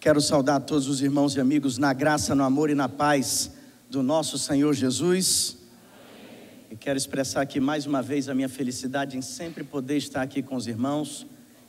Quero saudar todos os irmãos e amigos na graça, no amor e na paz do nosso Senhor Jesus. E quero expressar aqui mais uma vez a minha felicidade em sempre poder estar aqui com os irmãos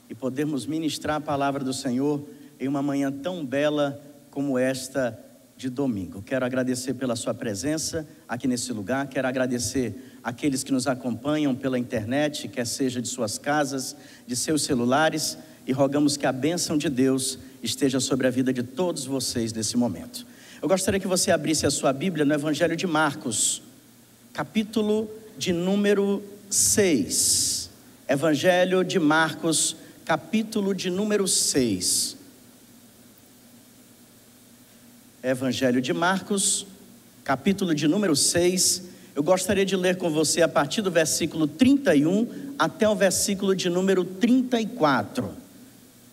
e podermos ministrar a palavra do Senhor em uma manhã tão bela como esta de domingo. Quero agradecer pela sua presença aqui nesse lugar, quero agradecer aqueles que nos acompanham pela internet, quer seja de suas casas, de seus celulares, e rogamos que a bênção de Deus esteja sobre a vida de todos vocês nesse momento. Eu gostaria que você abrisse a sua Bíblia no Evangelho de Marcos, capítulo de número 6. Evangelho de Marcos, capítulo de número 6. Evangelho de Marcos, capítulo de número 6. Eu gostaria de ler com você a partir do versículo 31 até o versículo de número 34.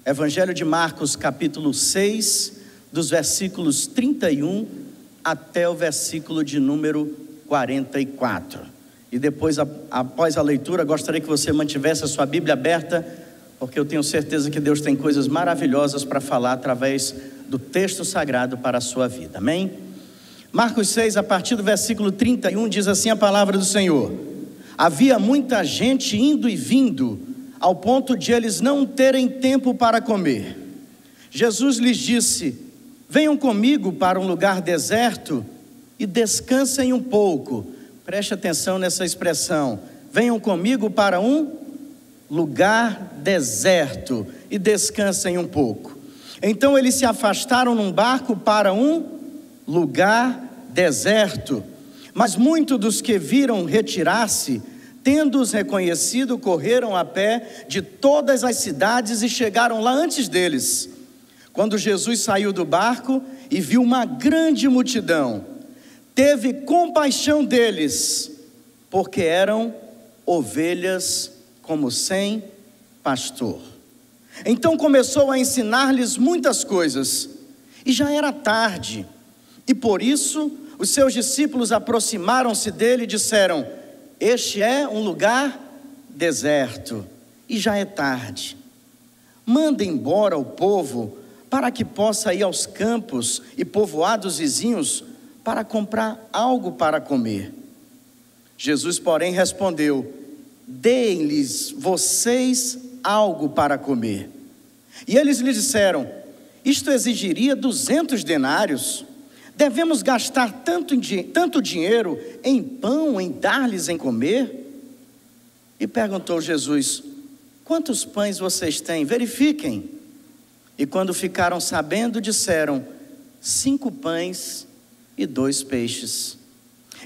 Evangelho de Marcos, capítulo 6, dos versículos 31 até o versículo de número 44. E depois, após a leitura, gostaria que você mantivesse a sua Bíblia aberta, porque eu tenho certeza que Deus tem coisas maravilhosas para falar através do texto sagrado para a sua vida, amém? Marcos 6, a partir do versículo 31, diz assim a palavra do Senhor: havia muita gente indo e vindo, ao ponto de eles não terem tempo para comer. Jesus lhes disse: venham comigo para um lugar deserto e descansem um pouco. Preste atenção nessa expressão: venham comigo para um lugar deserto e descansem um pouco. Então eles se afastaram num barco para um lugar deserto, mas muitos dos que viram retirar-se, tendo-os reconhecido, correram a pé de todas as cidades e chegaram lá antes deles. Quando Jesus saiu do barco e viu uma grande multidão, teve compaixão deles, porque eram ovelhas como sem pastor. Então começou a ensinar-lhes muitas coisas, e já era tarde, e por isso os seus discípulos aproximaram-se dele e disseram: este é um lugar deserto, e já é tarde. Manda embora o povo, para que possa ir aos campos e povoados vizinhos, para comprar algo para comer. Jesus, porém, respondeu: deem-lhes vocês algo para comer. E eles lhe disseram: isto exigiria 200 denários. Devemos gastar tanto dinheiro em pão, em dar-lhes em comer? E perguntou Jesus: quantos pães vocês têm? Verifiquem. E quando ficaram sabendo, disseram: 5 pães e 2 peixes.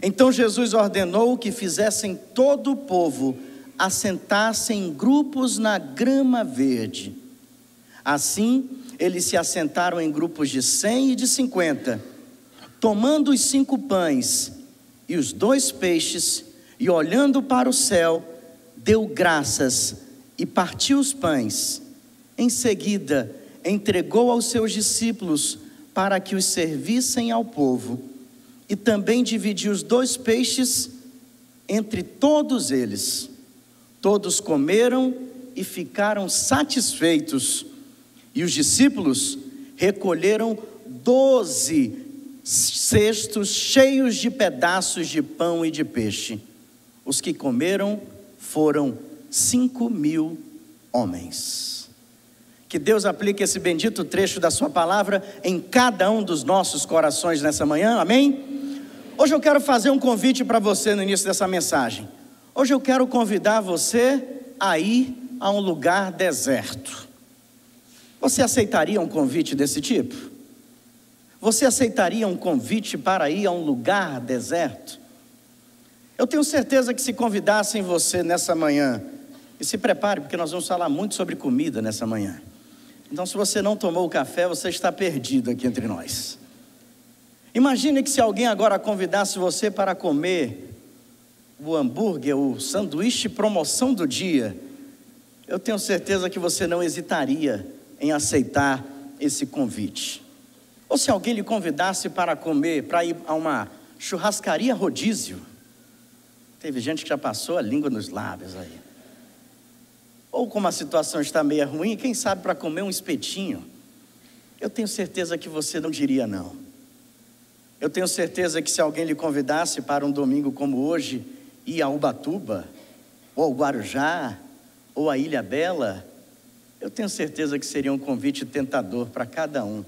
Então Jesus ordenou que fizessem todo o povo assentar-se em grupos na grama verde. Assim, eles se assentaram em grupos de 100 e de 50. Tomando os 5 pães e os 2 peixes, e olhando para o céu, deu graças e partiu os pães. Em seguida, entregou aos seus discípulos para que os servissem ao povo, e também dividiu os 2 peixes entre todos eles. Todos comeram e ficaram satisfeitos, e os discípulos recolheram 12 cestos cheios de pedaços de pão e de peixe. Os que comeram foram 5.000 homens. Que Deus aplique esse bendito trecho da sua palavra em cada um dos nossos corações nessa manhã, amém? Hoje eu quero fazer um convite para você no início dessa mensagem. Hoje eu quero convidar você a ir a um lugar deserto. Você aceitaria um convite desse tipo? Você aceitaria um convite para ir a um lugar deserto? Eu tenho certeza que se convidassem você nessa manhã, e se prepare porque nós vamos falar muito sobre comida nessa manhã. Então, se você não tomou o café, você está perdido aqui entre nós. Imagine que se alguém agora convidasse você para comer o hambúrguer, o sanduíche promoção do dia, eu tenho certeza que você não hesitaria em aceitar esse convite. Ou se alguém lhe convidasse para comer, para ir a uma churrascaria rodízio, teve gente que já passou a língua nos lábios aí. Ou como a situação está meio ruim, quem sabe para comer um espetinho. Eu tenho certeza que você não diria não. Eu tenho certeza que se alguém lhe convidasse para um domingo como hoje, ir a Ubatuba, ou ao Guarujá, ou a Ilha Bela, eu tenho certeza que seria um convite tentador para cada um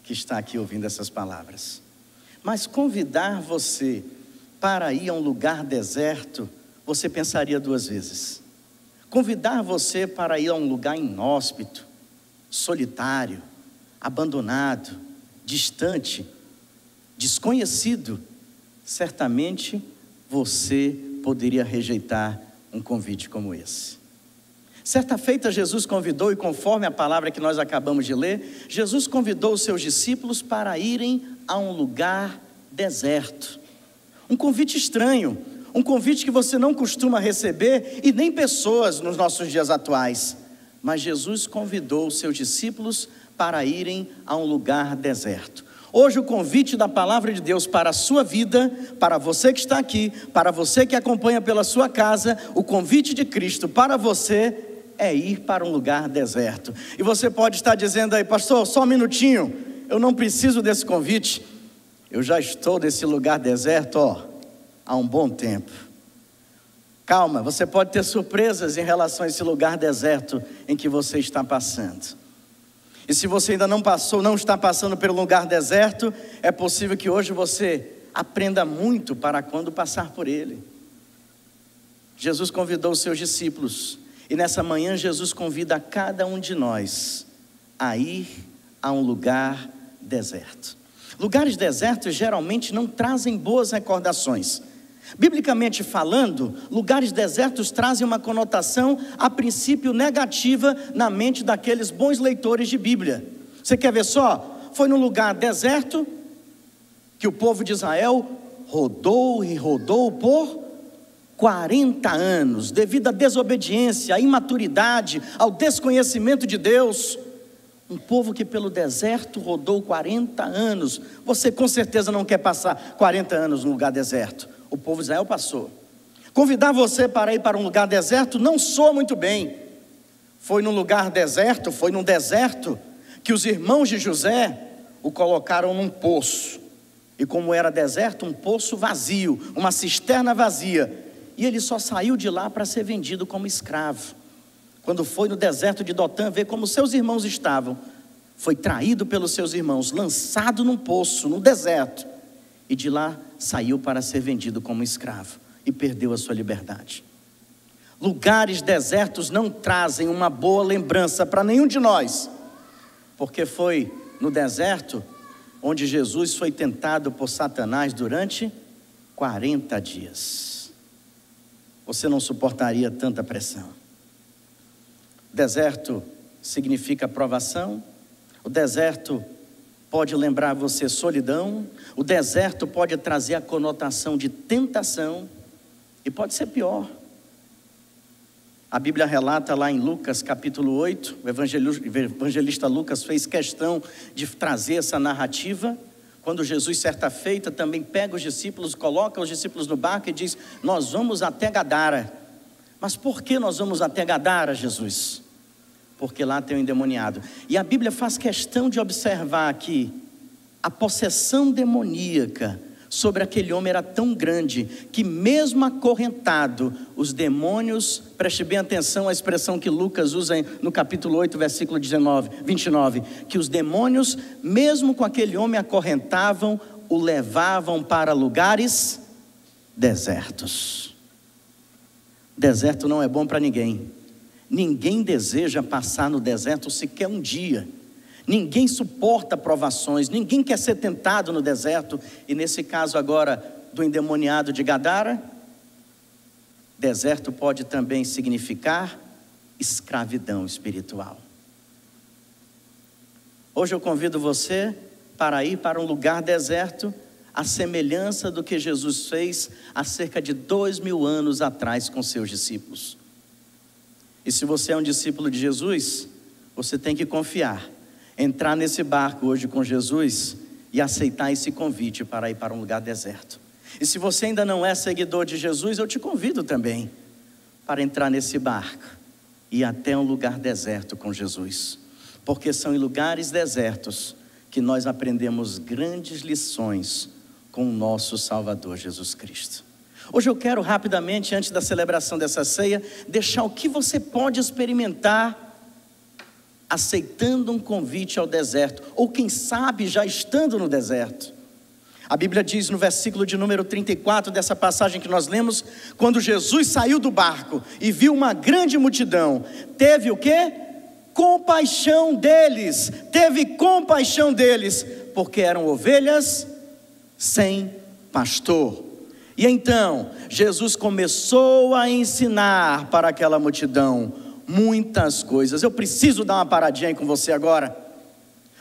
que está aqui ouvindo essas palavras. Mas convidar você para ir a um lugar deserto, você pensaria duas vezes. Convidar você para ir a um lugar inóspito, solitário, abandonado, distante, desconhecido, certamente você poderia rejeitar um convite como esse. Certa feita Jesus convidou, e conforme a palavra que nós acabamos de ler, Jesus convidou os seus discípulos para irem a um lugar deserto. Um convite estranho, um convite que você não costuma receber, e nem pessoas nos nossos dias atuais. Mas Jesus convidou os seus discípulos para irem a um lugar deserto. Hoje o convite da palavra de Deus para a sua vida, para você que está aqui, para você que acompanha pela sua casa, o convite de Cristo para você é ir para um lugar deserto. E você pode estar dizendo aí: pastor, só um minutinho, eu não preciso desse convite, eu já estou nesse lugar deserto há um bom tempo. Calma, você pode ter surpresas em relação a esse lugar deserto em que você está passando. E se você ainda não passou, não está passando pelo lugar deserto, é possível que hoje você aprenda muito para quando passar por ele. Jesus convidou os seus discípulos, e nessa manhã Jesus convida a cada um de nós a ir a um lugar deserto. Lugares desertos geralmente não trazem boas recordações. Biblicamente falando, lugares desertos trazem uma conotação a princípio negativa na mente daqueles bons leitores de Bíblia. Você quer ver só? Foi num lugar deserto que o povo de Israel rodou e rodou por 40 anos, devido à desobediência, à imaturidade, ao desconhecimento de Deus. Um povo que pelo deserto rodou 40 anos. Você com certeza não quer passar 40 anos num lugar deserto. O povo de Israel passou. Convidar você para ir para um lugar deserto não soa muito bem. Foi num lugar deserto, foi num deserto que os irmãos de José o colocaram num poço. E como era deserto, um poço vazio, uma cisterna vazia. E ele só saiu de lá para ser vendido como escravo. Quando foi no deserto de Dotã ver como seus irmãos estavam, foi traído pelos seus irmãos, lançado num poço, no deserto. E de lá saiu para ser vendido como escravo e perdeu a sua liberdade. Lugares desertos não trazem uma boa lembrança para nenhum de nós, porque foi no deserto onde Jesus foi tentado por Satanás durante 40 dias. Você não suportaria tanta pressão. Deserto significa provação. O deserto pode lembrar você solidão. O deserto pode trazer a conotação de tentação. E pode ser pior. A Bíblia relata lá em Lucas capítulo 8, o evangelista Lucas fez questão de trazer essa narrativa, quando Jesus certa feita também pega os discípulos, coloca os discípulos no barco e diz: nós vamos até Gadara. Mas por que nós vamos até Gadara, Jesus? Porque lá tem um endemoniado. E a Bíblia faz questão de observar aqui a possessão demoníaca sobre aquele homem era tão grande, que mesmo acorrentado, os demônios, preste bem atenção à expressão que Lucas usa no capítulo 8, versículo 29, que os demônios, mesmo com aquele homem acorrentavam, o levavam para lugares desertos. Deserto não é bom para ninguém. Ninguém deseja passar no deserto sequer um dia. Ninguém suporta provações, ninguém quer ser tentado no deserto. E nesse caso agora do endemoniado de Gadara, deserto pode também significar escravidão espiritual. Hoje eu convido você para ir para um lugar deserto, à semelhança do que Jesus fez há cerca de 2000 anos atrás com seus discípulos. E se você é um discípulo de Jesus, você tem que confiar, entrar nesse barco hoje com Jesus e aceitar esse convite para ir para um lugar deserto. E se você ainda não é seguidor de Jesus, eu te convido também para entrar nesse barco e ir até um lugar deserto com Jesus. porque são em lugares desertos que nós aprendemos grandes lições com o nosso Salvador Jesus Cristo. Hoje eu quero rapidamente, antes da celebração dessa ceia, deixar o que você pode experimentar aceitando um convite ao deserto, ou quem sabe já estando no deserto. A Bíblia diz no versículo de número 34 dessa passagem que nós lemos: quando Jesus saiu do barco e viu uma grande multidão, teve o quê? Compaixão deles, porque eram ovelhas sem pastor. E então, Jesus começou a ensinar para aquela multidão muitas coisas. Eu preciso dar uma paradinha aí com você agora,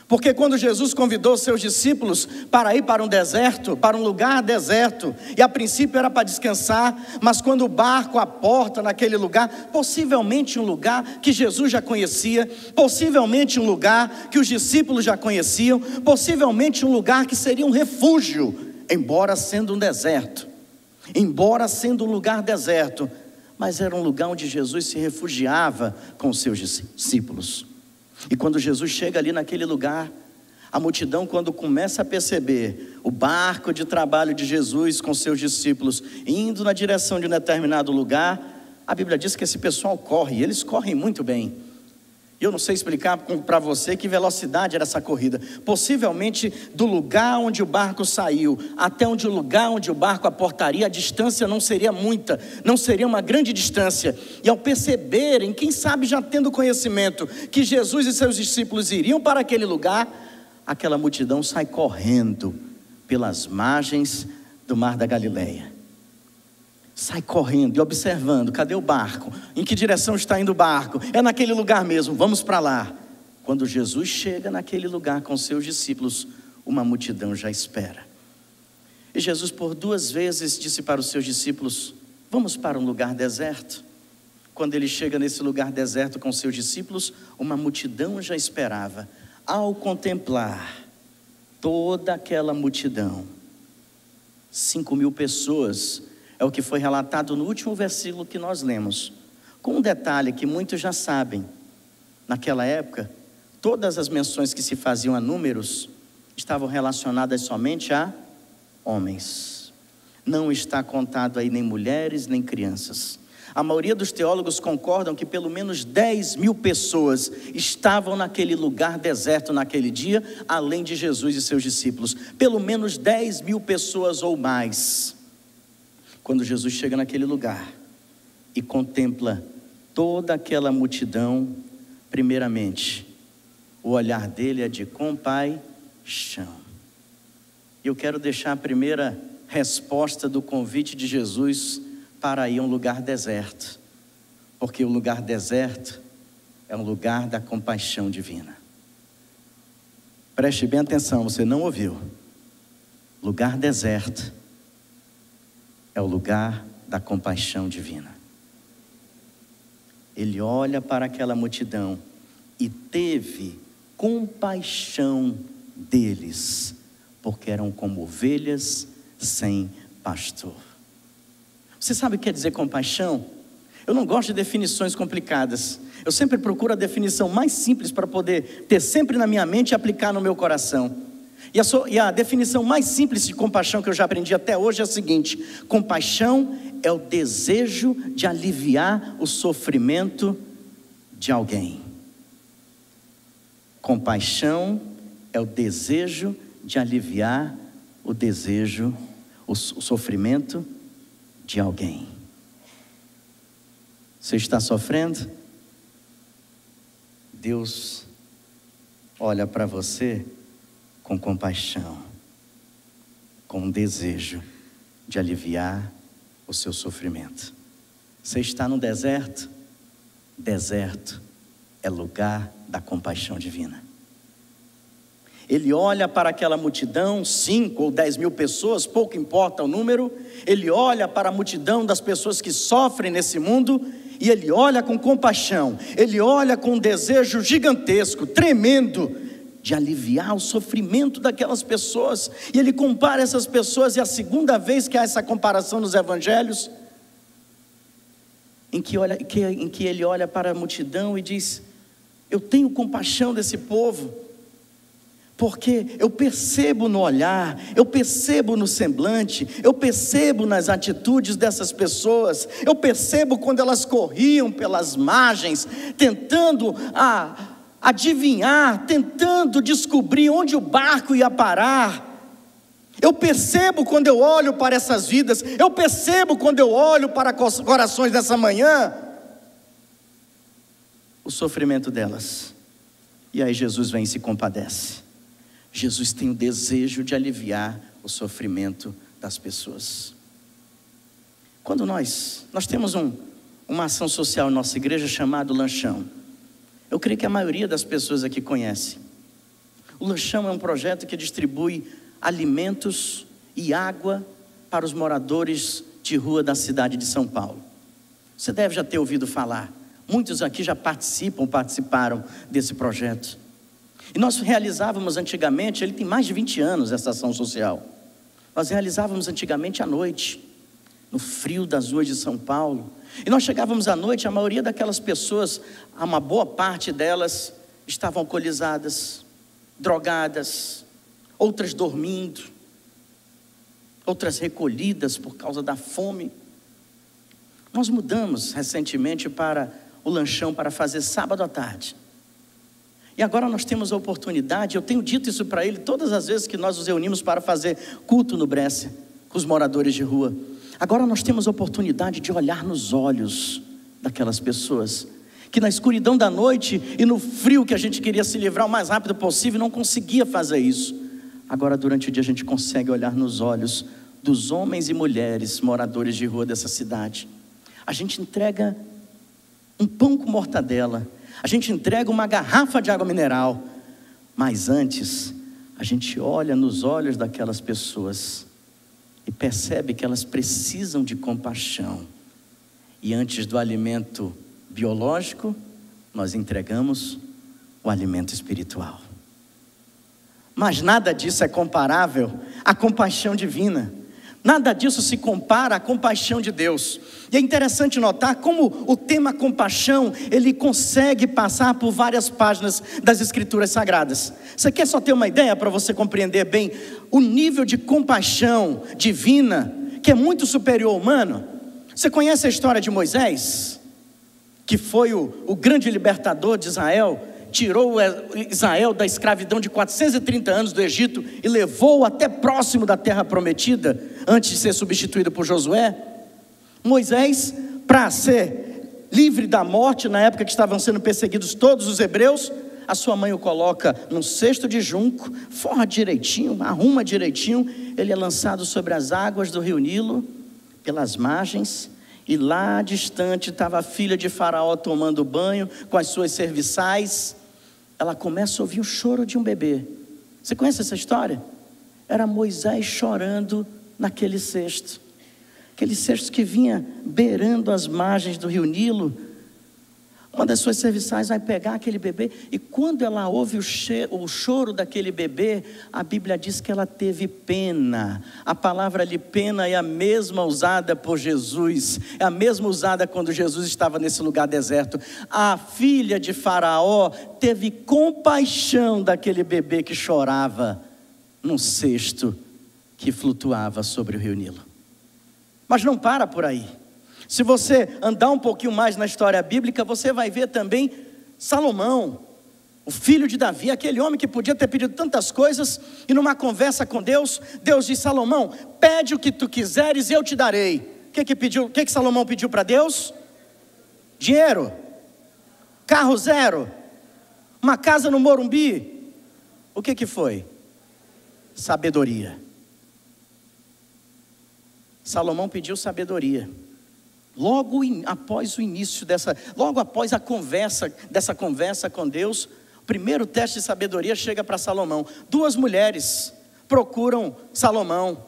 porque quando Jesus convidou seus discípulos para ir para um deserto, para um lugar deserto, e a princípio era para descansar, mas quando o barco aporta naquele lugar, possivelmente um lugar que Jesus já conhecia, possivelmente um lugar que os discípulos já conheciam, possivelmente um lugar que seria um refúgio, embora sendo um deserto, embora sendo um lugar deserto, mas era um lugar onde Jesus se refugiava com os seus discípulos. E quando Jesus chega ali naquele lugar, a multidão, quando começa a perceber o barco de trabalho de Jesus com seus discípulos indo na direção de um determinado lugar, a Bíblia diz que esse pessoal corre, e eles correm muito bem. Eu não sei explicar para você que velocidade era essa corrida. Possivelmente do lugar onde o barco saiu até o lugar onde o barco aportaria, a distância não seria muita, não seria uma grande distância. E ao perceberem, quem sabe já tendo conhecimento, que Jesus e seus discípulos iriam para aquele lugar, aquela multidão sai correndo pelas margens do mar da Galileia. Sai correndo e observando, cadê o barco? Em que direção está indo o barco? É naquele lugar mesmo, vamos para lá. Quando Jesus chega naquele lugar com seus discípulos, uma multidão já espera. E Jesus por 2 vezes disse para os seus discípulos: vamos para um lugar deserto. Quando ele chega nesse lugar deserto com seus discípulos, uma multidão já esperava. Ao contemplar toda aquela multidão, 5.000 pessoas, é o que foi relatado no último versículo que nós lemos. Com um detalhe que muitos já sabem: naquela época, todas as menções que se faziam a números estavam relacionadas somente a homens. Não está contado aí nem mulheres, nem crianças. A maioria dos teólogos concordam que pelo menos 10.000 pessoas estavam naquele lugar deserto naquele dia, além de Jesus e seus discípulos. Pelo menos 10.000 pessoas ou mais. Quando Jesus chega naquele lugar e contempla toda aquela multidão, primeiramente, o olhar dele é de compaixão. Eu quero deixar a primeira resposta do convite de Jesus para ir a um lugar deserto, porque o lugar deserto é um lugar da compaixão divina. Preste bem atenção, você não ouviu. Lugar deserto é o lugar da compaixão divina. Ele olha para aquela multidão e teve compaixão deles, porque eram como ovelhas sem pastor. Você sabe o que quer dizer compaixão? Eu não gosto de definições complicadas. Eu sempre procuro a definição mais simples para poder ter sempre na minha mente e aplicar no meu coração. E a definição mais simples de compaixão que eu já aprendi até hoje é a seguinte: compaixão é o desejo de aliviar o sofrimento de alguém. Compaixão é o desejo de aliviar o sofrimento de alguém. Você está sofrendo? Deus olha para você com compaixão, com um desejo de aliviar o seu sofrimento. Você está no deserto? Deserto é lugar da compaixão divina. Ele olha para aquela multidão, 5 ou 10.000 pessoas, pouco importa o número. Ele olha para a multidão das pessoas que sofrem nesse mundo, e ele olha com compaixão, ele olha com um desejo gigantesco, tremendo, de aliviar o sofrimento daquelas pessoas. E ele compara essas pessoas, e é a segunda vez que há essa comparação nos evangelhos, em que ele olha para a multidão e diz: Eu tenho compaixão desse povo, porque eu percebo no olhar, eu percebo no semblante, eu percebo nas atitudes dessas pessoas, eu percebo quando elas corriam pelas margens, tentando adivinhar, tentando descobrir onde o barco ia parar. Eu percebo quando eu olho para essas vidas, eu percebo quando eu olho para corações dessa manhã, o sofrimento delas. E aí Jesus vem e se compadece. Jesus tem o desejo de aliviar o sofrimento das pessoas. Quando nós temos uma ação social em nossa igreja chamada Lanchão. Eu creio que a maioria das pessoas aqui conhece. O Lanchão é um projeto que distribui alimentos e água para os moradores de rua da cidade de São Paulo. Você deve já ter ouvido falar. Muitos aqui já participaram desse projeto. E nós realizávamos antigamente, ele tem mais de 20 anos essa ação social. Nós realizávamos antigamente à noite, no frio das ruas de São Paulo. E nós chegávamos à noite, a maioria daquelas pessoas, uma boa parte delas estavam alcoolizadas, drogadas, outras dormindo, outras recolhidas por causa da fome. Nós mudamos recentemente para o Lanchão para fazer sábado à tarde. E agora nós temos a oportunidade, eu tenho dito isso para ele todas as vezes que nós nos reunimos para fazer culto no Brécia, com os moradores de rua. Agora nós temos a oportunidade de olhar nos olhos daquelas pessoas, que na escuridão da noite e no frio que a gente queria se livrar o mais rápido possível, não conseguia fazer isso. Agora durante o dia a gente consegue olhar nos olhos dos homens e mulheres moradores de rua dessa cidade. A gente entrega um pão com mortadela, a gente entrega uma garrafa de água mineral, mas antes a gente olha nos olhos daquelas pessoas e percebe que elas precisam de compaixão. E antes do alimento biológico, nós entregamos o alimento espiritual. Mas nada disso é comparável à compaixão divina. Nada disso se compara à compaixão de Deus. E é interessante notar como o tema compaixão, ele consegue passar por várias páginas das Escrituras Sagradas. Você quer só ter uma ideia para você compreender bem o nível de compaixão divina, que é muito superior ao humano? Você conhece a história de Moisés, que foi o grande libertador de Israel? Tirou Israel da escravidão de 430 anos do Egito e levou até próximo da terra prometida, antes de ser substituído por Josué. Moisés, para ser livre da morte, na época que estavam sendo perseguidos todos os hebreus, a sua mãe o coloca num cesto de junco, forra direitinho, arruma direitinho, ele é lançado sobre as águas do rio Nilo, pelas margens, e lá distante estava a filha de Faraó tomando banho com as suas serviçais. Ela começa a ouvir o choro de um bebê. Você conhece essa história? Era Moisés chorando naquele cesto. Aquele cesto que vinha beirando as margens do rio Nilo. Uma das suas serviçais vai pegar aquele bebê, e quando ela ouve o choro daquele bebê, a Bíblia diz que ela teve pena. A palavra ali, pena, é a mesma usada por Jesus, é a mesma usada quando Jesus estava nesse lugar deserto. A filha de Faraó teve compaixão daquele bebê que chorava num cesto que flutuava sobre o rio Nilo. Mas não para por aí. Se você andar um pouquinho mais na história bíblica, você vai ver também Salomão, o filho de Davi, aquele homem que podia ter pedido tantas coisas, e numa conversa com Deus, Deus disse: Salomão, pede o que tu quiseres e eu te darei. O que Salomão pediu para Deus? Dinheiro, carro zero, uma casa no Morumbi. O que foi? Sabedoria. Salomão pediu sabedoria. Logo após o início logo após dessa conversa com Deus, o primeiro teste de sabedoria chega para Salomão. 2 mulheres procuram Salomão,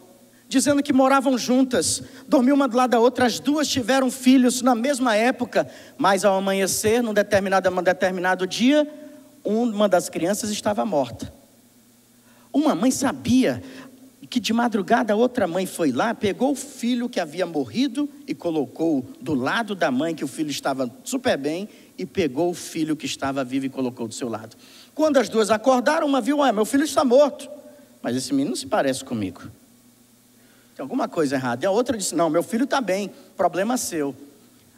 dizendo que moravam juntas, dormiam uma do lado da outra, as 2 tiveram filhos na mesma época, mas ao amanhecer, num determinado dia, uma das crianças estava morta. Uma mãe sabia que de madrugada a outra mãe foi lá, pegou o filho que havia morrido e colocou do lado da mãe, que o filho estava super bem, e pegou o filho que estava vivo e colocou do seu lado. Quando as duas acordaram, uma viu: meu filho está morto, mas esse menino não se parece comigo, tem alguma coisa errada. E a outra disse: não, meu filho está bem, problema seu.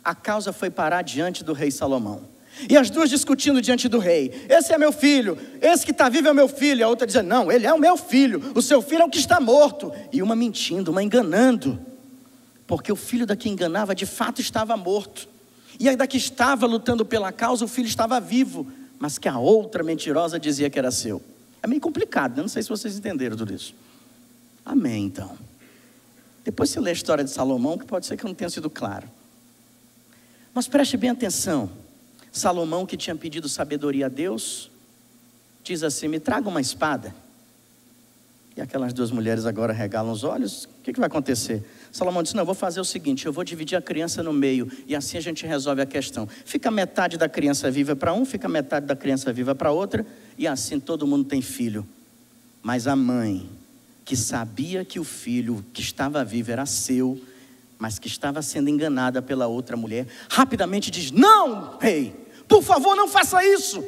A causa foi parar diante do rei Salomão. E as duas discutindo diante do rei: esse é meu filho, esse que está vivo é meu filho. E a outra dizendo: não, ele é o meu filho, o seu filho é o que está morto. E uma mentindo, uma enganando, porque o filho da que enganava de fato estava morto, e ainda que estava lutando pela causa, o filho estava vivo, mas que a outra mentirosa dizia que era seu. É meio complicado, né? Não sei se vocês entenderam tudo isso. Amém, então. Depois você lê a história de Salomão, que pode ser que eu não tenha sido claro. Mas preste bem atenção. Salomão, que tinha pedido sabedoria a Deus, diz assim: me traga uma espada. E aquelas duas mulheres agora regalam os olhos. O que vai acontecer? Salomão disse: não, eu vou fazer o seguinte, eu vou dividir a criança no meio, e assim a gente resolve a questão. Fica metade da criança viva para um, fica metade da criança viva para outra, e assim todo mundo tem filho. Mas a mãe, que sabia que o filho que estava vivo era seu, mas que estava sendo enganada pela outra mulher, rapidamente diz: não, rei, por favor, não faça isso.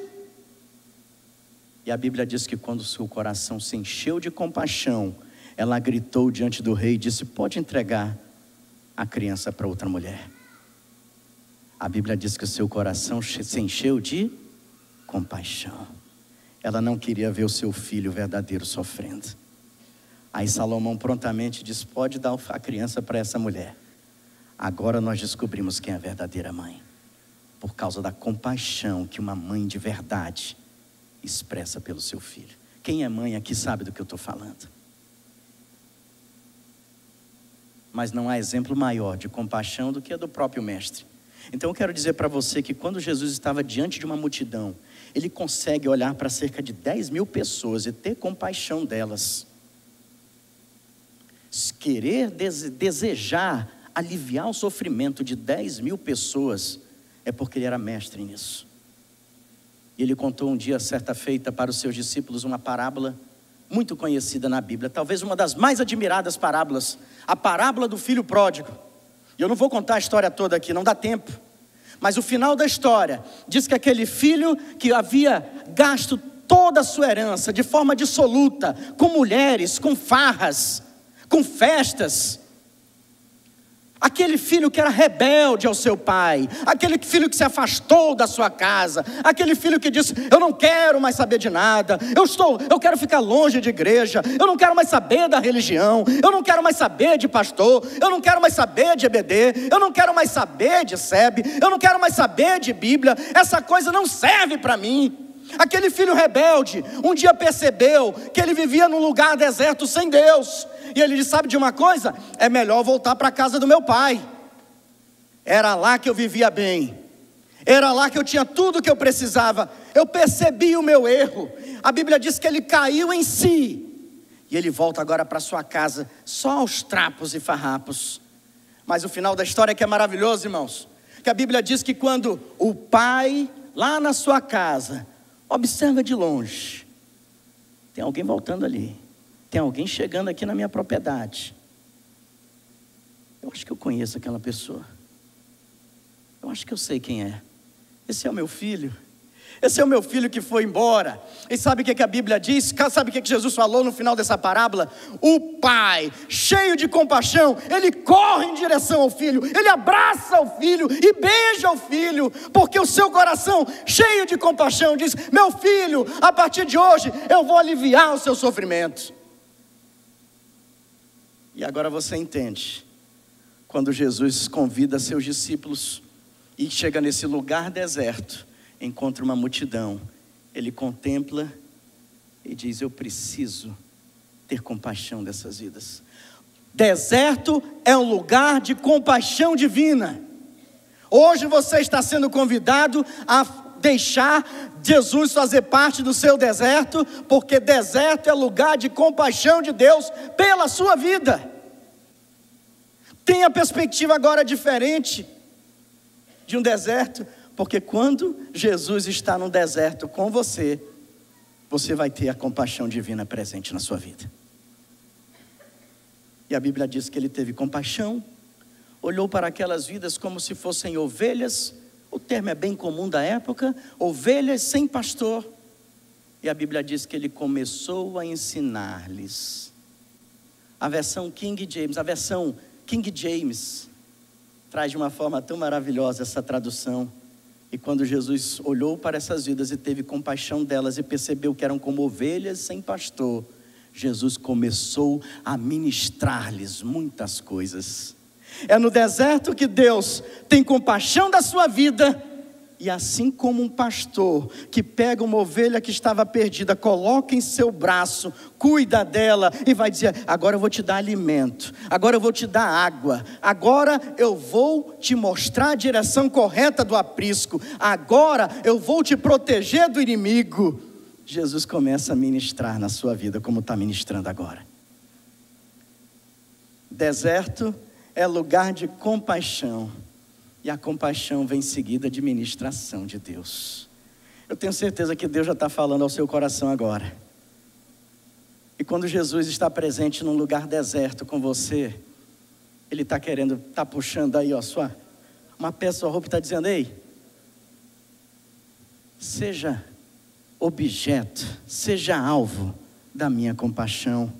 E a Bíblia diz que quando seu coração se encheu de compaixão, ela gritou diante do rei e disse: pode entregar a criança para outra mulher. A Bíblia diz que o seu coração se encheu de compaixão. Ela não queria ver o seu filho verdadeiro sofrendo. Aí Salomão prontamente diz: pode dar a criança para essa mulher. Agora nós descobrimos quem é a verdadeira mãe, por causa da compaixão que uma mãe de verdade expressa pelo seu filho. Quem é mãe aqui sabe do que eu estou falando. Mas não há exemplo maior de compaixão do que a do próprio mestre. Então eu quero dizer para você que quando Jesus estava diante de uma multidão, ele consegue olhar para cerca de 10.000 pessoas e ter compaixão delas. Querer, desejar aliviar o sofrimento de 10.000 pessoas, é porque ele era mestre nisso. E ele contou um dia, certa feita, para os seus discípulos uma parábola muito conhecida na Bíblia, talvez uma das mais admiradas parábolas, a parábola do filho pródigo. E eu não vou contar a história toda aqui, não dá tempo, mas o final da história diz que aquele filho que havia gasto toda a sua herança de forma dissoluta, com mulheres, com farras, com festas, aquele filho que era rebelde ao seu pai, aquele filho que se afastou da sua casa, aquele filho que disse: eu não quero mais saber de nada, eu quero ficar longe de igreja, eu não quero mais saber da religião, eu não quero mais saber de pastor, eu não quero mais saber de EBD, eu não quero mais saber de SEB, eu não quero mais saber de Bíblia, essa coisa não serve para mim. Aquele filho rebelde um dia percebeu que ele vivia num lugar deserto sem Deus, e ele disse: sabe de uma coisa? É melhor voltar para a casa do meu pai. Era lá que eu vivia bem, era lá que eu tinha tudo que eu precisava. Eu percebi o meu erro. A Bíblia diz que ele caiu em si, e ele volta agora para sua casa só aos trapos e farrapos. Mas o final da história é que é maravilhoso, irmãos, que a Bíblia diz que quando o pai, lá na sua casa, observa de longe: tem alguém voltando ali, tem alguém chegando aqui na minha propriedade. Eu acho que eu conheço aquela pessoa, eu acho que eu sei quem é. Esse é o meu filho, esse é o meu filho que foi embora. E sabe o que a Bíblia diz? Sabe o que Jesus falou no final dessa parábola? O pai, cheio de compaixão, ele corre em direção ao filho, ele abraça o filho e beija o filho, porque o seu coração, cheio de compaixão, diz: meu filho, a partir de hoje eu vou aliviar o seu sofrimento. E agora você entende, quando Jesus convida seus discípulos e chega nesse lugar deserto, encontra uma multidão, ele contempla e diz: eu preciso ter compaixão dessas vidas. Deserto é um lugar de compaixão divina. Hoje você está sendo convidado a deixar Jesus fazer parte do seu deserto, porque deserto é lugar de compaixão de Deus pela sua vida. Tenha perspectiva agora diferente de um deserto, porque quando Jesus está no deserto com você, você vai ter a compaixão divina presente na sua vida. E a Bíblia diz que ele teve compaixão, olhou para aquelas vidas como se fossem ovelhas O termo é bem comum da época, ovelhas sem pastor. E a Bíblia diz que ele começou a ensinar-lhes. A versão King James traz de uma forma tão maravilhosa essa tradução. E quando Jesus olhou para essas vidas e teve compaixão delas e percebeu que eram como ovelhas sem pastor, Jesus começou a ministrar-lhes muitas coisas. É no deserto que Deus tem compaixão da sua vida. E assim como um pastor que pega uma ovelha que estava perdida, coloca em seu braço, cuida dela e vai dizer: agora eu vou te dar alimento, agora eu vou te dar água, agora eu vou te mostrar a direção correta do aprisco, agora eu vou te proteger do inimigo. Jesus começa a ministrar na sua vida como está ministrando agora. Deserto é lugar de compaixão. E a compaixão vem seguida de ministração de Deus. Eu tenho certeza que Deus já está falando ao seu coração agora. E quando Jesus está presente num lugar deserto com você, Ele está querendo, está puxando aí uma peça da roupa e está dizendo: ei, seja objeto, seja alvo da minha compaixão.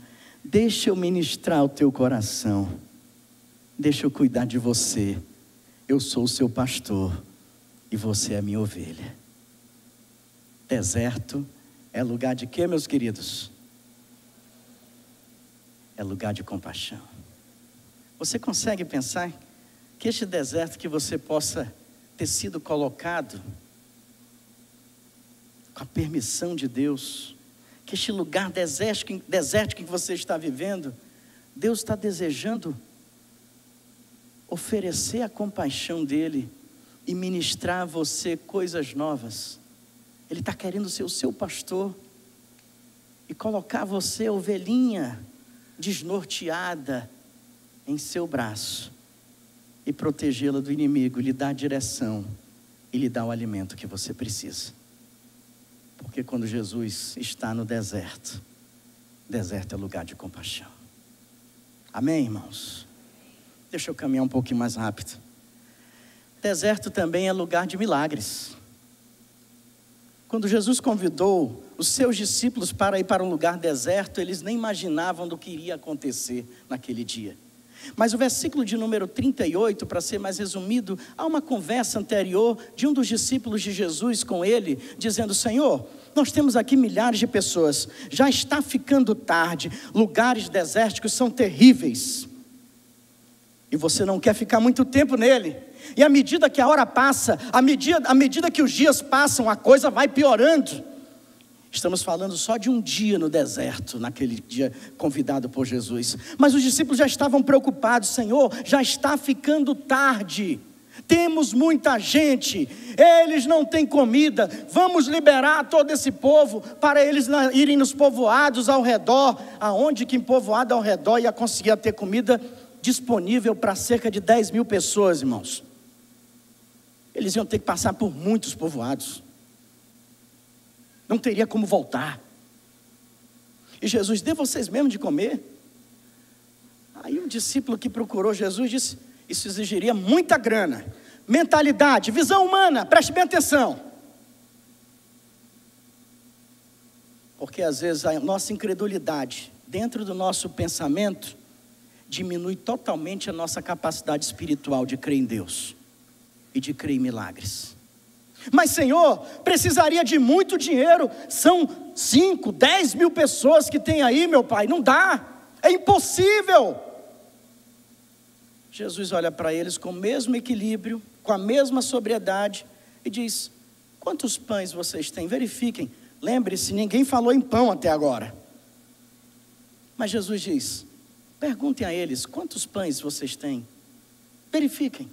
Deixa eu ministrar o teu coração. Deixa eu cuidar de você. Eu sou o seu pastor e você é a minha ovelha. Deserto é lugar de quê, meus queridos? É lugar de compaixão. Você consegue pensar que este deserto que você possa ter sido colocado com a permissão de Deus, que este lugar desértico que você está vivendo, Deus está desejando oferecer a compaixão dele e ministrar a você coisas novas. Ele está querendo ser o seu pastor e colocar você, ovelhinha desnorteada, em seu braço e protegê-la do inimigo, lhe dar a direção e lhe dar o alimento que você precisa. Porque quando Jesus está no deserto, deserto é lugar de compaixão. Amém, irmãos? Deixa eu caminhar um pouquinho mais rápido. Deserto também é lugar de milagres. Quando Jesus convidou os seus discípulos para ir para um lugar deserto, eles nem imaginavam do que iria acontecer naquele dia. Mas o versículo de número 38, para ser mais resumido, há uma conversa anterior de um dos discípulos de Jesus com ele, dizendo: Senhor, nós temos aqui milhares de pessoas, já está ficando tarde, lugares desérticos são terríveis. E você não quer ficar muito tempo nele. E à medida que a hora passa, à medida que os dias passam, a coisa vai piorando. Estamos falando só de um dia no deserto, naquele dia convidado por Jesus. Mas os discípulos já estavam preocupados: Senhor, já está ficando tarde. Temos muita gente, eles não têm comida. Vamos liberar todo esse povo para eles irem nos povoados ao redor. Aonde que em povoado ao redor ia conseguir ter comida disponível para cerca de 10 mil pessoas, irmãos? Eles iam ter que passar por muitos povoados. Não teria como voltar. E Jesus: dê vocês mesmo de comer. Aí um discípulo que procurou Jesus disse: isso exigiria muita grana, mentalidade, visão humana, preste bem atenção. Porque às vezes a nossa incredulidade dentro do nosso pensamento diminui totalmente a nossa capacidade espiritual de crer em Deus e de crer em milagres. Mas Senhor, precisaria de muito dinheiro. São 5, 10 mil pessoas que tem aí, meu Pai. Não dá, é impossível. Jesus olha para eles com o mesmo equilíbrio, com a mesma sobriedade e diz: quantos pães vocês têm? Verifiquem. Lembre-se, ninguém falou em pão até agora. Mas Jesus diz: perguntem a eles, quantos pães vocês têm? Verifiquem.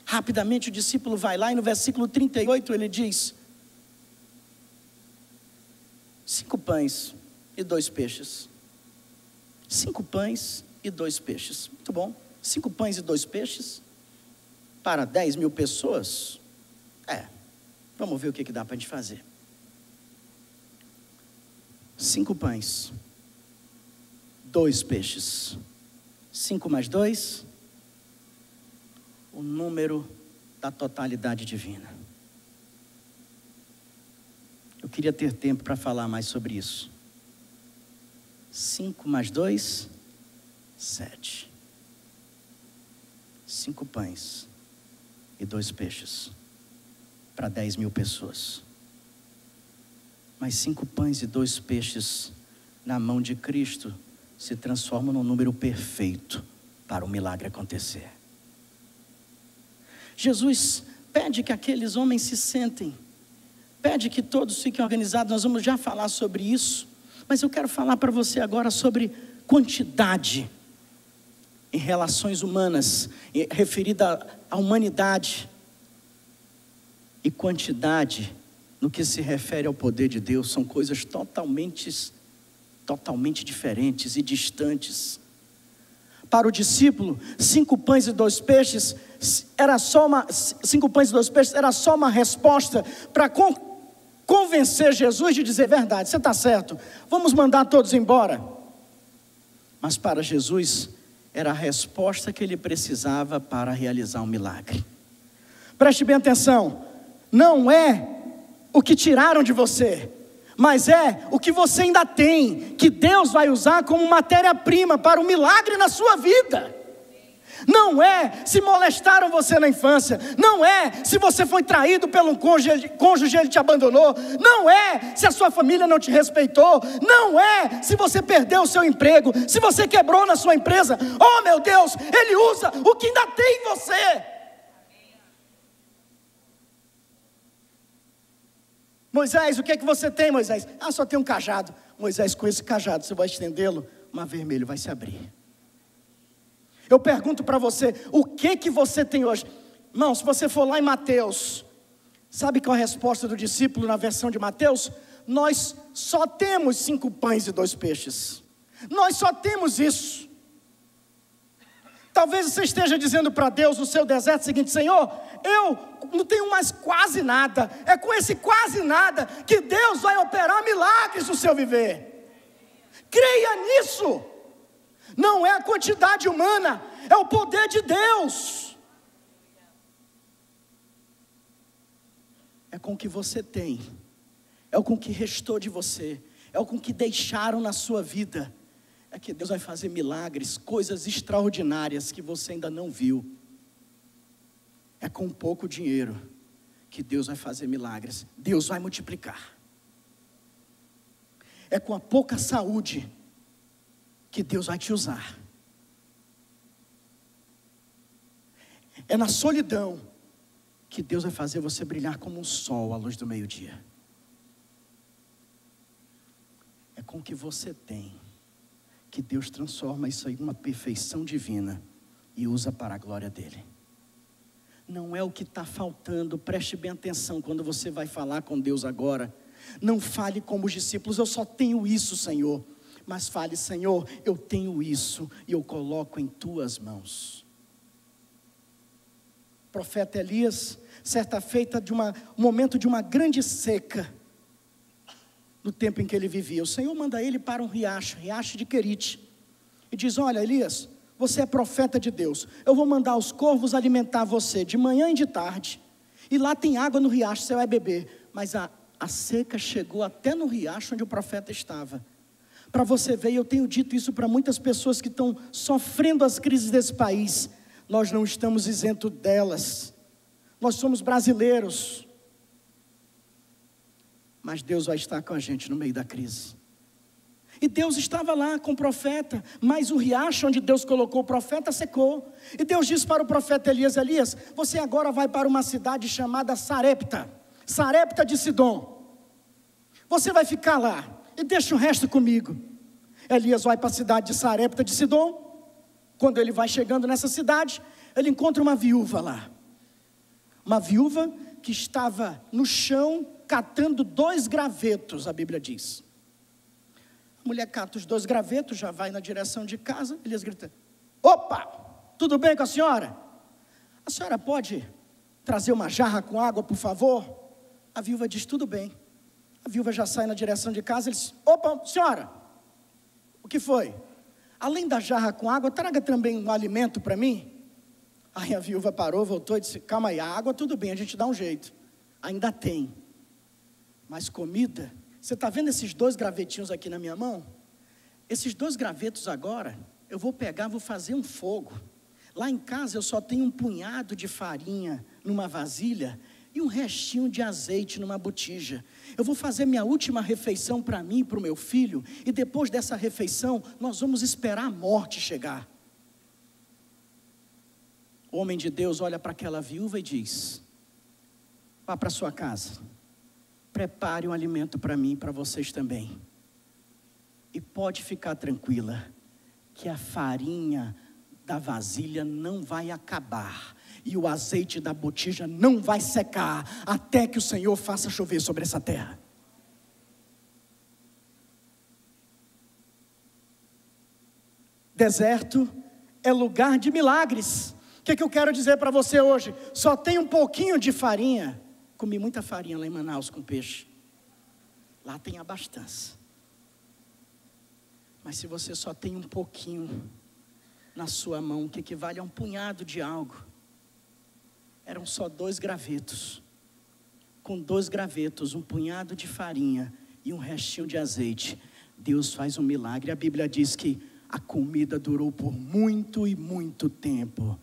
Rapidamente o discípulo vai lá e no versículo 38 ele diz: 5 pães e 2 peixes. 5 pães e 2 peixes. Muito bom. 5 pães e 2 peixes para 10 mil pessoas. Vamos ver o que dá para a gente fazer. 5 pães, 2 peixes. 5 mais 2, o número da totalidade divina. Eu queria ter tempo para falar mais sobre isso. 5 mais 2, 7. 5 pães e 2 peixes para 10.000 pessoas. Mas 5 pães e 2 peixes na mão de Cristo se transformam num número perfeito para o milagre acontecer. Jesus pede que aqueles homens se sentem, pede que todos fiquem organizados. Nós vamos já falar sobre isso, mas eu quero falar para você agora sobre quantidade em relações humanas, referida à humanidade, e quantidade no que se refere ao poder de Deus. São coisas totalmente diferentes e distantes. Para o discípulo, 5 pães e 2 peixes era só uma resposta para convencer Jesus de dizer: verdade, você está certo, vamos mandar todos embora. Mas para Jesus era a resposta que ele precisava para realizar um milagre. Preste bem atenção, não é o que tiraram de você, mas é o que você ainda tem, que Deus vai usar como matéria-prima para um milagre na sua vida. Não é se molestaram você na infância, não é se você foi traído pelo cônjuge e ele te abandonou, não é se a sua família não te respeitou, não é se você perdeu o seu emprego, se você quebrou na sua empresa. Oh meu Deus, Ele usa o que ainda tem em você. Moisés, o que é que você tem, Moisés? Só tem um cajado. Moisés, com esse cajado você vai estendê-lo, o mar vermelho vai se abrir. Eu pergunto para você, o que você tem hoje? Irmão, se você for lá em Mateus, sabe qual é a resposta do discípulo na versão de Mateus? Nós só temos 5 pães e 2 peixes. Nós só temos isso. Talvez você esteja dizendo para Deus no seu deserto o seguinte: Senhor, eu não tenho mais quase nada. É com esse quase nada que Deus vai operar milagres no seu viver. Creia nisso. Não é a quantidade humana, é o poder de Deus. É com o que você tem, é com o que restou de você, é com o que deixaram na sua vida. É que Deus vai fazer milagres, coisas extraordinárias que você ainda não viu. É com pouco dinheiro que Deus vai fazer milagres. Deus vai multiplicar. É com a pouca saúde que Deus vai te usar. É na solidão que Deus vai fazer você brilhar como um sol à luz do meio-dia. É com o que você tem que Deus transforma isso em uma perfeição divina e usa para a glória dele. Não é o que está faltando. Preste bem atenção quando você vai falar com Deus agora. Não fale como os discípulos: eu só tenho isso, Senhor. Mas fale: Senhor, eu tenho isso e eu coloco em tuas mãos. O profeta Elias, certa feita um momento de uma grande seca, no tempo em que ele vivia, o Senhor manda ele para um riacho de Querite, e diz: olha, Elias, você é profeta de Deus, eu vou mandar os corvos alimentar você de manhã e de tarde, e lá tem água no riacho, você vai beber. Mas a seca chegou até no riacho onde o profeta estava. Para você ver, eu tenho dito isso para muitas pessoas que estão sofrendo as crises desse país. Nós não estamos isentos delas. Nós somos brasileiros. Mas Deus vai estar com a gente no meio da crise. E Deus estava lá com o profeta, mas o riacho onde Deus colocou o profeta secou. E Deus disse para o profeta Elias: Elias, você agora vai para uma cidade chamada Sarepta de Sidom. Você vai ficar lá e deixa o resto comigo. Elias vai para a cidade de Sarepta de Sidom. Quando ele vai chegando nessa cidade, ele encontra uma viúva lá. Uma viúva que estava no chão catando 2 gravetos, a Bíblia diz. A mulher cata os 2 gravetos, já vai na direção de casa. Elias grita: opa, tudo bem com a senhora? A senhora pode trazer uma jarra com água, por favor? A viúva diz: tudo bem. A viúva já sai na direção de casa. Ele diz: opa, senhora, o que foi? Além da jarra com água, traga também um alimento para mim. Aí a viúva parou, voltou e disse: calma aí, a água tudo bem, a gente dá um jeito. Ainda tem. Mas comida, você está vendo esses 2 gravetinhos aqui na minha mão? Esses 2 gravetos agora, eu vou pegar, vou fazer um fogo. Lá em casa eu só tenho um punhado de farinha numa vasilha e um restinho de azeite numa botija. Eu vou fazer minha última refeição para mim e para o meu filho, e depois dessa refeição, nós vamos esperar a morte chegar. O homem de Deus olha para aquela viúva e diz: vá para sua casa, prepare um alimento para mim e para vocês também. E pode ficar tranquila, que a farinha da vasilha não vai acabar, e o azeite da botija não vai secar, até que o Senhor faça chover sobre essa terra. Deserto é lugar de milagres. O que eu quero dizer para você hoje? Só tem um pouquinho de farinha. Comi muita farinha lá em Manaus com peixe. Lá tem abastança. Mas se você só tem um pouquinho na sua mão, que equivale a um punhado de algo, eram só 2 gravetos. Com 2 gravetos, um punhado de farinha e um restinho de azeite, Deus faz um milagre. A Bíblia diz que a comida durou por muito e muito tempo,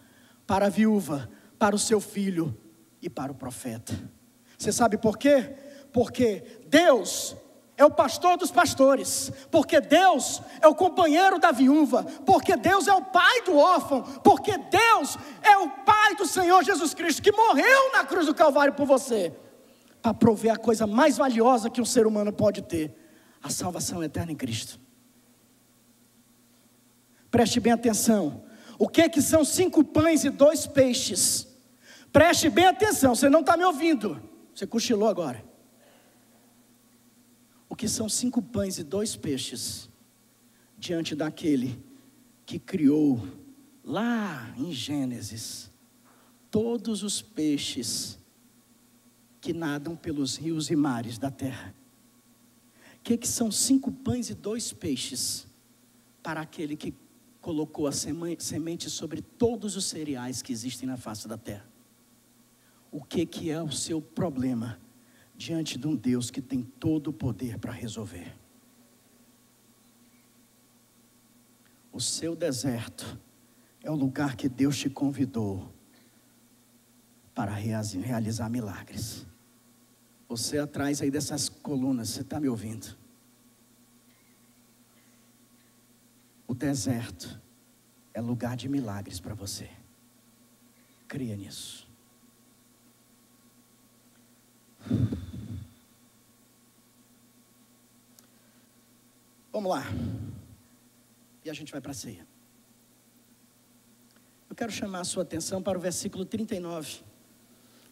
para a viúva, para o seu filho e para o profeta. Você sabe por quê? Porque Deus é o pastor dos pastores, porque Deus é o companheiro da viúva, porque Deus é o pai do órfão, porque Deus é o pai do Senhor Jesus Cristo, que morreu na cruz do Calvário por você, para prover a coisa mais valiosa que um ser humano pode ter: a salvação eterna em Cristo. Preste bem atenção. O que são 5 pães e 2 peixes? Preste bem atenção, você não está me ouvindo, você cochilou agora. O que são 5 pães e 2 peixes diante daquele que criou lá em Gênesis todos os peixes que nadam pelos rios e mares da terra? O que são 5 pães e 2 peixes para aquele que colocou a semente sobre todos os cereais que existem na face da terra? O que é o seu problema diante de um Deus que tem todo o poder para resolver? O seu deserto é o lugar que Deus te convidou para realizar milagres. Você atrás aí dessas colunas, você está me ouvindo? O deserto é lugar de milagres para você. Creia nisso. Vamos lá. E a gente vai para a ceia. Eu quero chamar a sua atenção para o versículo 39.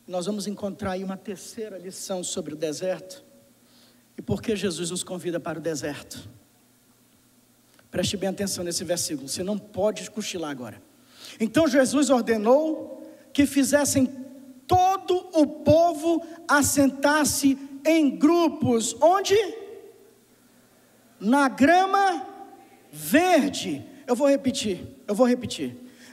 Nós vamos encontrar aí uma terceira lição sobre o deserto. E por que Jesus nos convida para o deserto? Preste bem atenção nesse versículo, você não pode cochilar agora. Então Jesus ordenou que fizessem todo o povo assentar-se em grupos. Onde? Na grama verde. Eu vou repetir.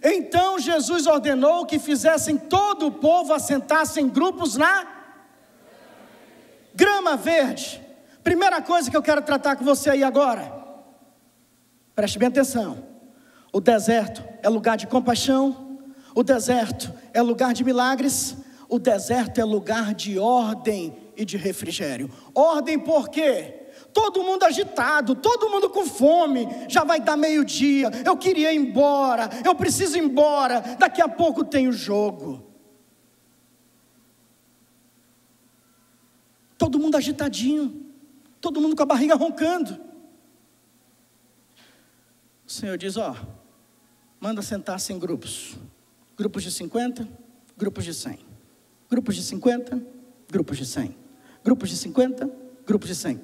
Então Jesus ordenou que fizessem todo o povo assentar-se em grupos na grama verde. Primeira coisa que eu quero tratar com você aí agora. Preste bem atenção. O deserto é lugar de compaixão. O deserto é lugar de milagres. O deserto é lugar de ordem e de refrigério. Ordem por quê? Todo mundo agitado, todo mundo com fome. Já vai dar meio-dia, eu queria ir embora, eu preciso ir embora, daqui a pouco tem o jogo. Todo mundo agitadinho, todo mundo com a barriga roncando. O Senhor diz, manda sentar-se em grupos. Grupos de 50, grupos de 100. Grupos de 50, grupos de 100. Grupos de 50, grupos de 100.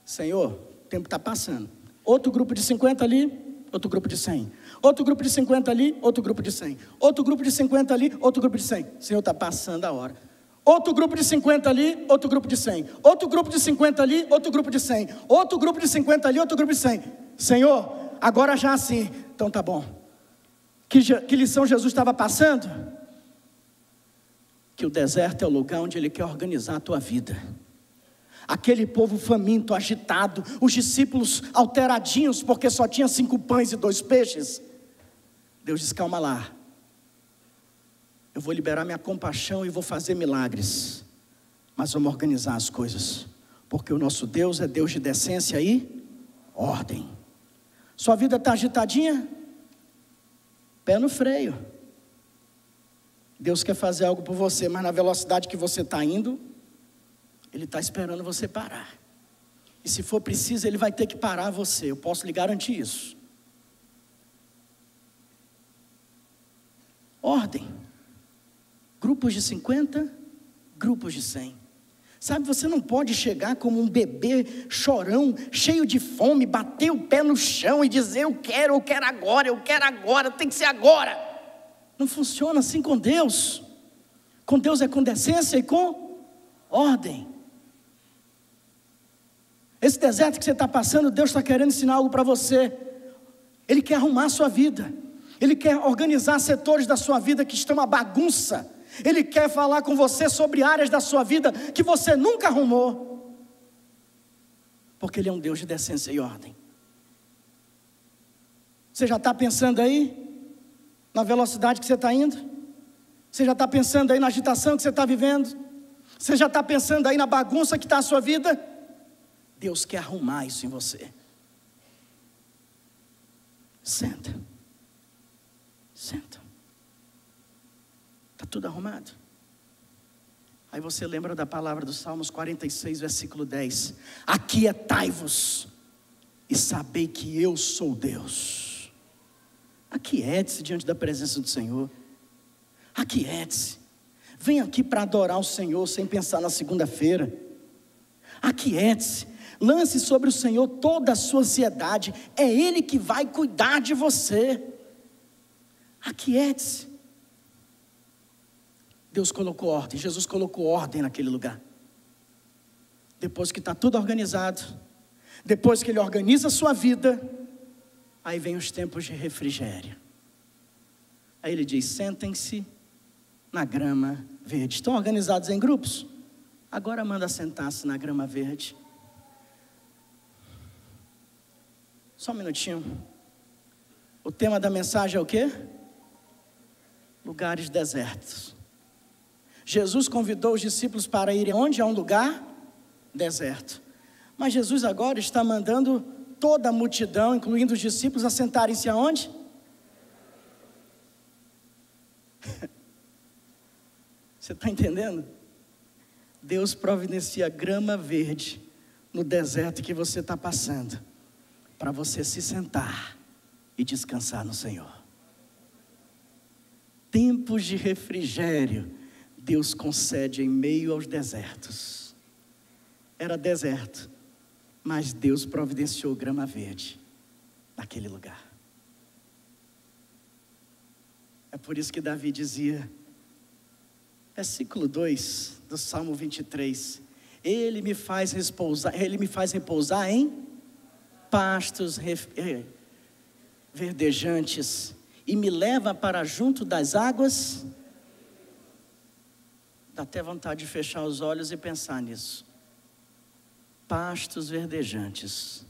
Senhor, o tempo está passando. Outro grupo de 50 ali, outro grupo de 100. Outro grupo de 50 ali, outro grupo de 100. Outro grupo de 50 ali, outro grupo de 100. Senhor, está passando a hora. Outro grupo de 50 ali, outro grupo de 100. Outro grupo de 50 ali, outro grupo de 100. Outro grupo de 50 ali, outro grupo de 100. Senhor, agora já assim. Então tá bom. Que lição Jesus estava passando? Que o deserto é o lugar onde Ele quer organizar a tua vida. Aquele povo faminto, agitado, os discípulos alteradinhos, porque só tinha 5 pães e 2 peixes. Deus diz: calma lá, eu vou liberar minha compaixão e vou fazer milagres, mas vamos organizar as coisas, porque o nosso Deus é Deus de decência e ordem. Sua vida está agitadinha? Pé no freio. Deus quer fazer algo por você, mas na velocidade que você está indo, Ele está esperando você parar. E se for preciso, Ele vai ter que parar você, eu posso lhe garantir isso. Ordem. Grupos de 50, grupos de 100. Sabe, você não pode chegar como um bebê chorão, cheio de fome, bater o pé no chão e dizer: eu quero agora, tem que ser agora. Não funciona assim com Deus. Com Deus é com decência e com ordem. Esse deserto que você está passando, Deus está querendo ensinar algo para você. Ele quer arrumar a sua vida. Ele quer organizar setores da sua vida que estão uma bagunça. Ele quer falar com você sobre áreas da sua vida que você nunca arrumou. Porque Ele é um Deus de decência e ordem. Você já está pensando aí na velocidade que você está indo? Você já está pensando aí na agitação que você está vivendo? Você já está pensando aí na bagunça que está a sua vida? Deus quer arrumar isso em você. Senta. Senta. Está tudo arrumado? Aí você lembra da palavra dos Salmos 46, versículo 10. Aquietai-vos e sabei que eu sou Deus. Aquiete-se diante da presença do Senhor. Aquiete-se. Vem aqui para adorar o Senhor sem pensar na segunda-feira. Aquiete-se. Lance sobre o Senhor toda a sua ansiedade. É Ele que vai cuidar de você. Aquiete-se. Deus colocou ordem, Jesus colocou ordem naquele lugar. Depois que está tudo organizado, depois que Ele organiza a sua vida, aí vem os tempos de refrigério. Aí Ele diz: sentem-se na grama verde. Estão organizados em grupos? Agora manda sentar-se na grama verde. Só um minutinho. O tema da mensagem é o quê? Lugares desertos. Jesus convidou os discípulos para irem onde? A um lugar deserto. Mas Jesus agora está mandando toda a multidão, incluindo os discípulos, a sentarem-se aonde? Você está entendendo? Deus providencia grama verde no deserto que você está passando, para você se sentar e descansar no Senhor. Tempos de refrigério Deus concede em meio aos desertos. Era deserto, mas Deus providenciou grama verde naquele lugar. É por isso que Davi dizia, versículo 2 do Salmo 23, Ele me faz repousar em pastos verdejantes e me leva para junto das águas. Dá até vontade de fechar os olhos e pensar nisso. Pastos verdejantes,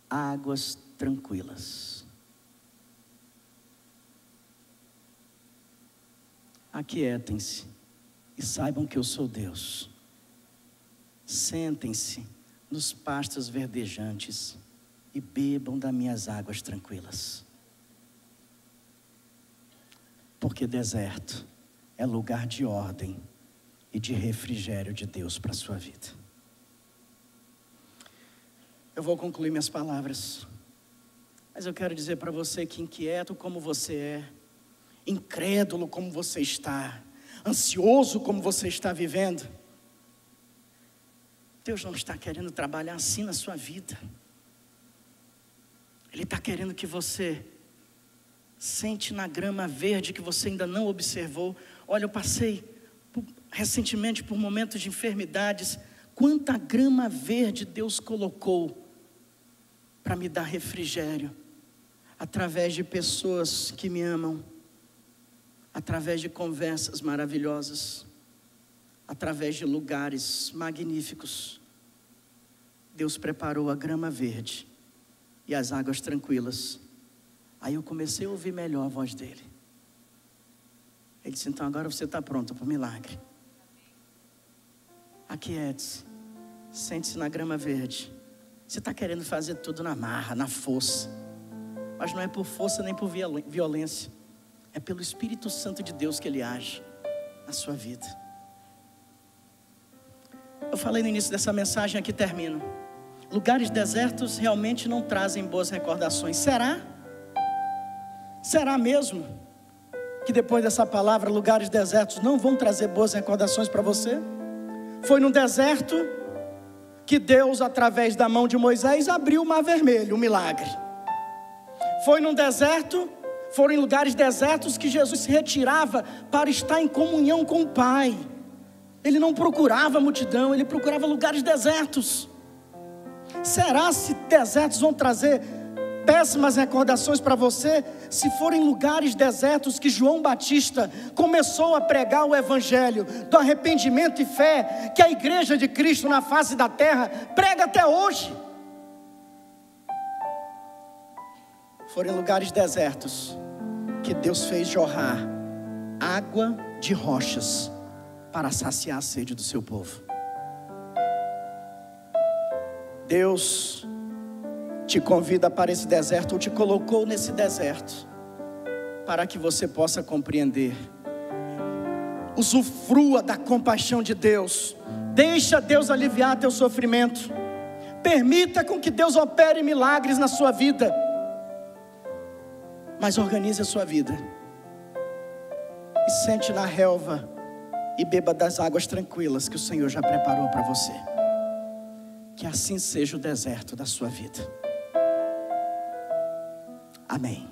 águas tranquilas. Aquietem-se e saibam que eu sou Deus. Sentem-se nos pastos verdejantes e bebam das minhas águas tranquilas. Porque deserto é lugar de ordem e de refrigério de Deus para a sua vida. Eu vou concluir minhas palavras, mas eu quero dizer para você que inquieto como você é, incrédulo como você está, ansioso como você está vivendo, Deus não está querendo trabalhar assim na sua vida. Ele está querendo que você sente na grama verde que você ainda não observou. Olha, eu passei recentemente por momentos de enfermidades. Quanta grama verde Deus colocou para me dar refrigério. através de pessoas que me amam, através de conversas maravilhosas, através de lugares magníficos, Deus preparou a grama verde e as águas tranquilas. Aí eu comecei a ouvir melhor a voz dele. Ele disse: então agora você está pronto para o milagre. Aquiete-se, sente-se na grama verde. Você está querendo fazer tudo na marra, na força, mas não é por força nem por violência, é pelo Espírito Santo de Deus que Ele age na sua vida. Eu falei no início dessa mensagem, aqui termino. Lugares desertos realmente não trazem boas recordações. Será? Será mesmo que depois dessa palavra, lugares desertos não vão trazer boas recordações para você? Foi no deserto que Deus, através da mão de Moisés, abriu o mar vermelho, um milagre. Foi num deserto, foram em lugares desertos que Jesus se retirava para estar em comunhão com o Pai. Ele não procurava multidão, ele procurava lugares desertos. Será se desertos vão trazer péssimas recordações para você? Se forem lugares desertos que João Batista começou a pregar o evangelho do arrependimento e fé, que a igreja de Cristo na face da terra prega até hoje. Forem lugares desertos que Deus fez jorrar água de rochas para saciar a sede do seu povo. Deus te convida para esse deserto, ou te colocou nesse deserto, para que você possa compreender. Usufrua da compaixão de Deus. Deixa Deus aliviar teu sofrimento. Permita com que Deus opere milagres na sua vida. Mas organize a sua vida. E sente na relva e beba das águas tranquilas que o Senhor já preparou para você. Que assim seja o deserto da sua vida. Amém.